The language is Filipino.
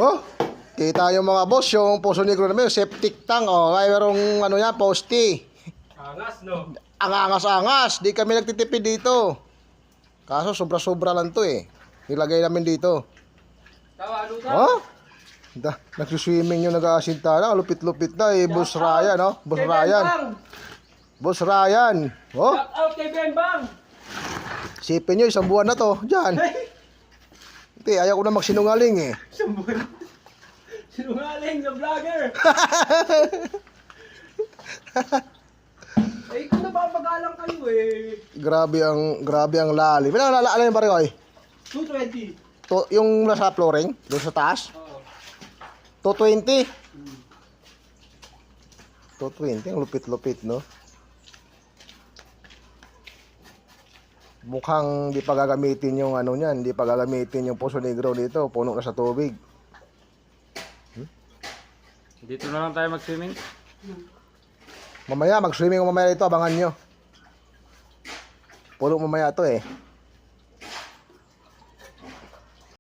Oh, kita yung mga boss, yung Poso Negro namin, yung septic tank, oh, mayroong ano yan, poste. Angas, no? Ang angas-angas, di kami nagtitipid dito. Kaso sobra-sobra lang to eh. Nilagay namin dito. Tawa, ano Oh? Nagsuswimming yung nag-aasinta na, lupit-lupit na eh, Boss Ryan, oh. Boss Ryan. Boss Ryan. Oh, Shout out kay Bembang! sipin nyo, isang buwan na to. Diyan. Hindi, ayaw ko na magsinungaling eh. Sinungaling na vlogger! Eh, kung napapagalang kayo eh. Grabe ang lalim. Ano yung pare ko eh? 220. Yung nasa flooring, doon sa taas. Oo. 220. 220, ang lupit-lupit, no? Mukhang di pa gagamitin yung ano niyan, di pa gagamitin yung Poso Negro dito, puno na sa tubig. Dito na lang tayo mag-swimming. Mamaya, mag-swimming mamaya dito, abangan nyo. Puno mamaya to eh.